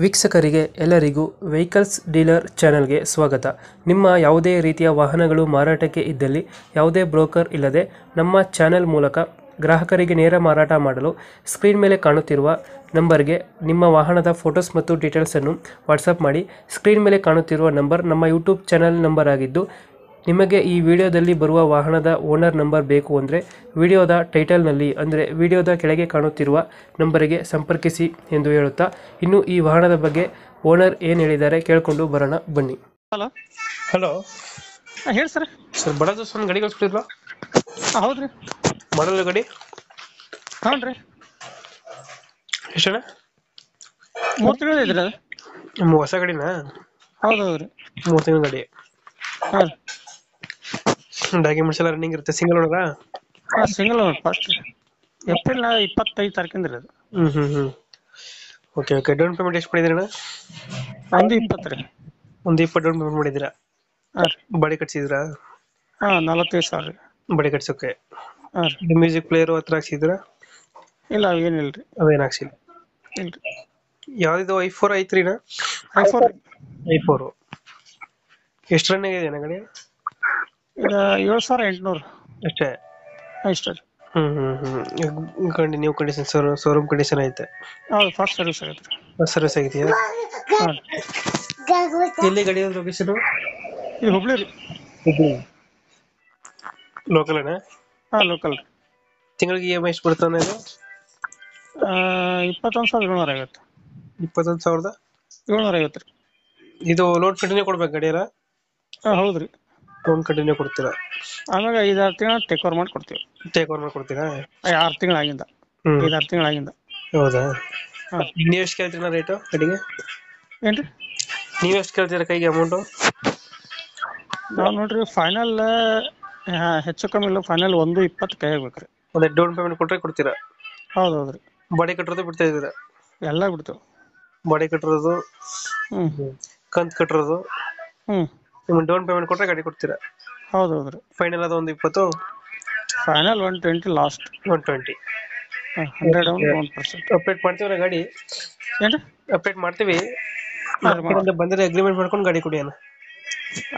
ವೀಕ್ಷಕರಿಗೆ ಎಲ್ಲರಿಗೂ vehicles dealer ಚಾನೆಲ್ಗೆ ಸ್ವಾಗತ. ನಿಮ್ಮ ಯಾವುದೇ ರೀತಿಯ ವಾಹನಗಳು ಮಾರಾಟಕ್ಕೆ ಇದ್ದಲ್ಲಿ ಯಾವುದೇ ಬ್ರೋಕರ್ ಇಲ್ಲದೆ ನಮ್ಮ ಚಾನೆಲ್ ಮೂಲಕ ಗ್ರಾಹಕರಿಗೆ ನೇರ ಮಾರಾಟ ಮಾಡಲು ಸ್ಕ್ರೀನ್ ಮೇಲೆ ಕಾಣುತ್ತಿರುವ ನಂಬರ್ಗೆ ನಿಮ್ಮ ವಾಹನದ ಫೋಟೋಸ್ ಮತ್ತು ಡೀಟೇಲ್ಸನ್ನು ವಾಟ್ಸಪ್ ಮಾಡಿ. ಸ್ಕ್ರೀನ್ ಮೇಲೆ ಕಾಣುತ್ತಿರುವ ನಂಬರ್ ನಮ್ಮ ಯೂಟ್ಯೂಬ್ ಚಾನೆಲ್ ನಂಬರ್ ಆಗಿದ್ದು, ನಿಮಗೆ ಈ ವಿಡಿಯೋದಲ್ಲಿ ಬರುವ ವಾಹನದ ಓನರ್ ನಂಬರ್ ಬೇಕು ಅಂದರೆ ವಿಡಿಯೋದ ಟೈಟಲ್ನಲ್ಲಿ ಅಂದರೆ ವಿಡಿಯೋದ ಕೆಳಗೆ ಕಾಣುತ್ತಿರುವ ನಂಬರಿಗೆ ಸಂಪರ್ಕಿಸಿ ಎಂದು ಹೇಳುತ್ತಾ, ಇನ್ನು ಈ ವಾಹನದ ಬಗ್ಗೆ ಓನರ್ ಏನು ಹೇಳಿದ್ದಾರೆ ಕೇಳಿಕೊಂಡು ಬರೋಣ ಬನ್ನಿ. ಹಲೋ. ಹಲೋ ಹೇಳಿ ಸರ್. ಸರ್, ಬಡ ದೋಸ್ತ ಒಂದು ಗಾಡಿ ಕಳಿಸ್ಬಿಟ್ಟಿಲ್ಲ, ಹೌದ್ರಿ. ಮಾಡಲ್ ಗಾಡಿ ಹ್ಞೂ ರೀ. ಎಷ್ಟಣ್ಣ? 3 ತಿಂಗಳು ಇದ್ರಿ ಅದು. ನಮ್ಮ ಹೊಸ ಗಾಡಿನಾ? ಹೌದು ಹೌದ್ರಿ. 3 ತಿಂಗಳ ಗಾಡಿ. ಹಾಂ ರೀ. ಡಾಕ್ಯುಮೆಂಟ್ಸ್ ಎಲ್ಲ ರನ್ನಿಂಗ್ ಇರುತ್ತೆ. ಸಿಂಗಲ್ ಓನರಾ? ಹಾಂ, ಸಿಂಗಲ್ ಓನರ್. ಫಸ್ಟ್ ಏಪ್ರಿಲ್ 25 ತಾರೀಕಿಂದ ರೀ ಅದು. Okay okay. ಡೌನ್ ಪೇಮೆಂಟ್ ಎಷ್ಟು ಮಾಡಿದ್ದೀರಣ್ಣ? 120 ರೀ. ಒಂದು 20 ಡೌನ್ ಪೇಮೆಂಟ್ ಮಾಡಿದ್ದೀರಾ? ಹಾಂ ರೀ. ಬಾಡಿ ಕಟ್ಸಿದ್ದೀರಾ? ಹಾಂ, 45,000 ರೀ. ಬಾಡಿ ಕಟ್ಸೋಕೆ. ಹಾಂ ರೀ. ಮ್ಯೂಸಿಕ್ ಪ್ಲೇಯರು ಹತ್ರ ಹಾಕ್ಸಿದ್ದೀರಾ? ಇಲ್ಲ, ಅವೇನಿಲ್ಲ ರೀ. ಅವೇನು ಹಾಕ್ಸಿಲ್ಲ. ಇಲ್ಲ ರೀ. ಯಾವ್ದಿದು i4 i3ನಾ? i4 ರೀ. i4 ಎಷ್ಟು ರನ್ ಆಗಿದೆ ಅಣ್ಣ ಗಾಡಿ? ಇದು 7,800 ಅಷ್ಟೇ? ಇಷ್ಟ ರೀ. ನ್ಯೂ ಕಂಡೀಷನ್, ಶೋರೂಮ್ ಕಂಡೀಷನ್ ಐತೆ? ಹೌದು, ಫಸ್ಟ್ ಸರ್ವಿಸ್ ಆಗೈತೆ ರೀ. ಸರ್ವಿಸ್ ಆಗಿದೆಯಾ? ಹಾಂ ರೀ. ಎಲ್ಲಿ ಗಾಡಿ ಲೊಕೇಶನ್? ಇದು ಹುಬ್ಳಿ ರೀ. ಲೋಕಲ್ ಅಣ್ಣ? ಹಾಂ, ಲೋಕಲ್ ರೀ. ತಿಂಗಳಿಗೆ EMI ಎಷ್ಟು ಬರ್ತಾನೆ? 21,750 21,750 ರೀ. ಇದು ಲೋನ್ ಕಂಟಿನ್ಯೂ ಕೊಡ್ಬೇಕು ಗಾಡಿ ಎಲ್ಲ? ಹಾಂ, ಹೌದು ರೀ. ಲೋನ್ ಕಂಟಿನ್ಯೂ ಕೊಡ್ತೀರಾ? ಆಮ್ಯಾಗ 5-6 ತಿಂಗಳು ಟೇಕ್ ಓವರ್ ಮಾಡಿ ಕೊಡ್ತೀವಿ. ಟೇಕ್ ಓವರ್ ಮಾಡಿ ಕೊಡ್ತೀರಾ? 6 ತಿಂಗಳಾಗಿಂದ. 5-6 ತಿಂಗಳಾಗಿಂದ. ಹೌದಾ? ಹಾಂ. ನೀವು ಎಷ್ಟು ಕೇಳ್ತೀರಾ ರೇಟು ಗಾಡಿಗೆ? ಏನು ರೀ? ನೀವು ಎಷ್ಟು ಕೇಳ್ತೀರಾ ಕೈಗೆ ಅಮೌಂಟು? ನಾವು ನೋಡ್ರಿ ಫೈನಲ್ ಹೆಚ್ಚು ಕಮ್ಮಿ ಇಲ್ಲ, ಫೈನಲ್ 120 ಕೈ ಆಗ್ಬೇಕು ರೀ. ಅದೇ ಡೌನ್ ಪೇಮೆಂಟ್ ಕೊಟ್ಟರೆ ಕೊಡ್ತೀರಾ? ಹೌದು ಹೌದು ರೀ. ಬಾಡಿ ಕಟ್ಟಿರೋದು ಬಿಡ್ತಾ ಇದ್ದೀರಾ? ಎಲ್ಲ ಬಿಡ್ತೇವೆ. ಬಾಡಿ ಕಟ್ಟಿರೋದು, ಹ್ಞೂ ಕಂತು ಕಟ್ಟಿರೋದು, ಹ್ಞೂ. ನಿಮ್ಗೆ ಡೌನ್ ಪೇಮೆಂಟ್ ಕೊಟ್ಟರೆ ಗಾಡಿ ಕೊಡ್ತೀರಾ? ಹೌದು ಹೌದು ರೀ. ಫೈನಲ್ ಅದು ಒಂದು 20? Final 120 last. 120. ಹಾಂ, 100 1%. ಅಪ್ಡೇಟ್ ಮಾಡ್ತೀವಿ ಗಾಡಿ. ಏನು ರೀ? ಅಪ್ಡೇಟ್ ಮಾಡ್ತೀವಿ. ಹಾಂ ರೀ. ಬಂದರೆ ಅಗ್ರಿಮೆಂಟ್ ಮಾಡ್ಕೊಂಡು ಗಾಡಿ ಕೊಡಿ ಅಣ್ಣ.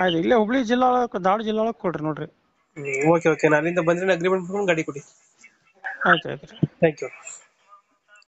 ಆಯ್ತು, ಇಲ್ಲೇ ಹುಬ್ಳಿ ಜಿಲ್ಲಾ ಒಳಗೆ, ಧಾರವಾಡ ಜಿಲ್ಲಾ ಒಳಗೆ ಕೊಡ್ರಿ ನೋಡ್ರಿ. Okay okay. ನಾನು ಅಲ್ಲಿಂದ ಬಂದರೆ ಅಗ್ರಿಮೆಂಟ್ ಮಾಡ್ಕೊಂಡು ಗಾಡಿ ಕೊಡಿ. ಆಯ್ತು ಆಯ್ತು ರೀ. Thank you.